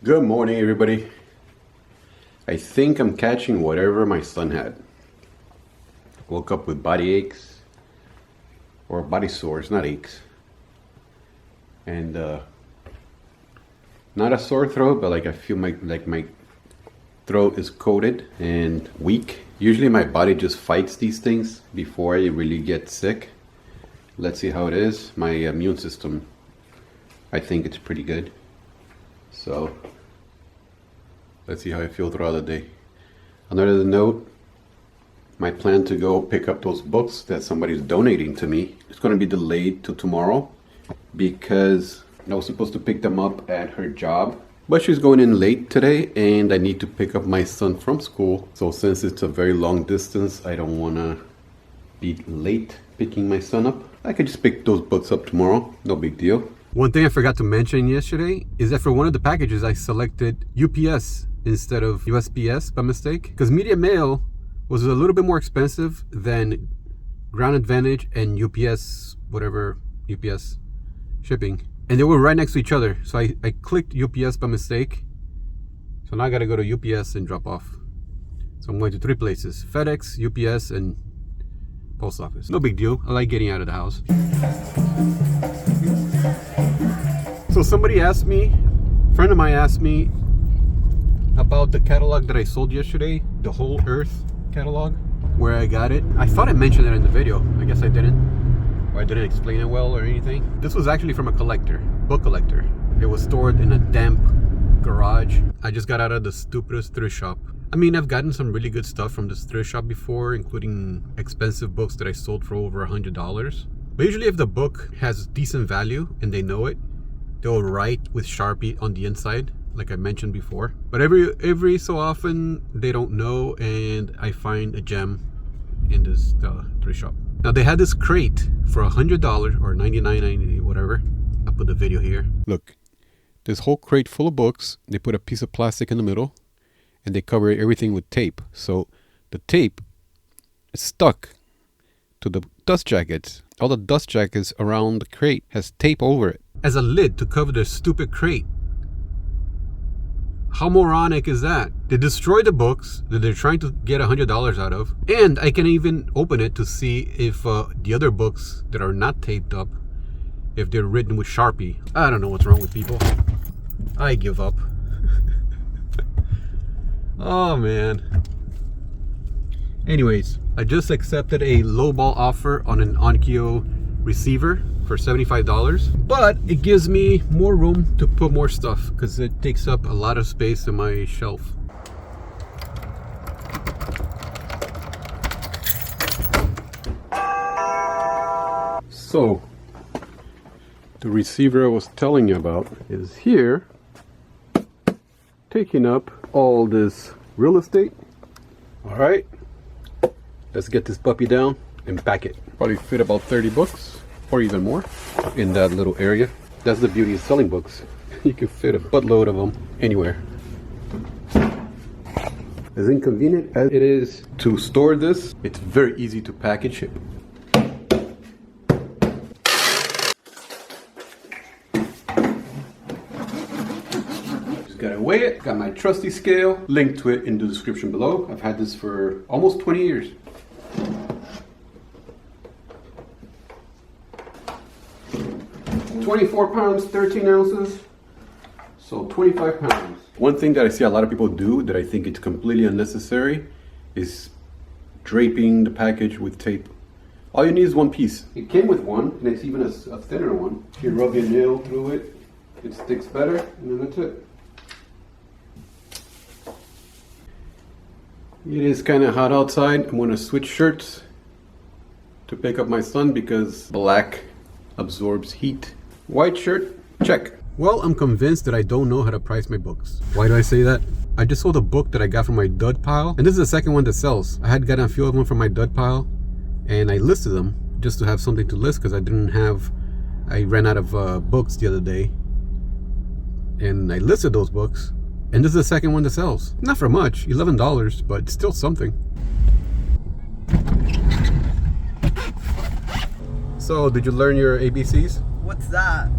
Good morning, everybody. I think I'm catching whatever my son had. Woke up with body aches or body sores, not aches. And not a sore throat, but like I feel my throat is coated and weak. Usually my body just fights these things before I really get sick. Let's see how it is. My immune system, I think it's pretty good. So let's see how I feel throughout the day. Another note, my plan to go pick up those books that somebody's donating to me, it's going to be delayed to tomorrow because I was supposed to pick them up at her job. But she's going in late today and I need to pick up my son from school. So since it's a very long distance, I don't want to be late picking my son up. I could just pick those books up tomorrow, no big deal. One thing I forgot to mention yesterday is that for one of the packages I selected UPS instead of USPS by mistake, because Media Mail was a little bit more expensive than Ground Advantage and UPS, whatever, UPS shipping. And they were right next to each other. So I clicked UPS by mistake. So now I gotta go to UPS and drop off. So I'm going to 3 places: FedEx, UPS, and Post Office. No big deal. I like getting out of the house. So somebody asked me, a friend of mine asked me about the catalog that I sold yesterday, the Whole Earth catalog, where I got it. I thought I mentioned it in the video. I guess I didn't, or I didn't explain it well or anything. This was actually from a collector, book collector. It was stored in a damp garage. I just got out of the stupidest thrift shop. I mean, I've gotten some really good stuff from this thrift shop before, including expensive books that I sold for over $100. But usually if the book has decent value and they know it, they'll write with Sharpie on the inside, like I mentioned before. But every so often they don't know, and I find a gem in this thrift shop. Now they had this crate for $100 or $99.90, whatever. I'll put the video here. Look, this whole crate full of books. They put a piece of plastic in the middle, and they cover everything with tape. So the tape is stuck to the dust jackets. All the dust jackets around the crate has tape over it as a lid to cover the stupid crate. How moronic is that? They destroy the books that they're trying to get $100 out of, and I can even open it to see if the other books that are not taped up, if they're written with Sharpie. I don't know what's wrong with people. I give up. Oh man. Anyways, I just accepted a lowball offer on an Onkyo receiver for $75, but it gives me more room to put more stuff because it takes up a lot of space in my shelf. So the receiver I was telling you about is here, taking up all this real estate. All right, let's get this puppy down and pack it. Probably fit about 30 books or even more in that little area. That's the beauty of selling books. You can fit a buttload of them anywhere. As inconvenient as it is to store this, it's very easy to package it. Just gotta weigh it. Got my trusty scale, link to it in the description below. I've had this for almost 20 years. £24, 13 ounces, so 25 pounds. One thing that I see a lot of people do that I think it's completely unnecessary is draping the package with tape. All you need is one piece. It came with one, and it's even a thinner one. You rub your nail through it, it sticks better, and then that's it. It is kind of hot outside. I'm going to switch shirts to pick up my son because black absorbs heat. White shirt, check. Well, I'm convinced that I don't know how to price my books. Why do I say that? I just sold a book that I got from my dud pile, and this is the second one that sells. I had gotten a few of them from my dud pile, and I listed them just to have something to list because I ran out of books the other day, and I listed those books, and this is the second one that sells. Not for much, $11, but still something. So, did you learn your ABCs? What's that?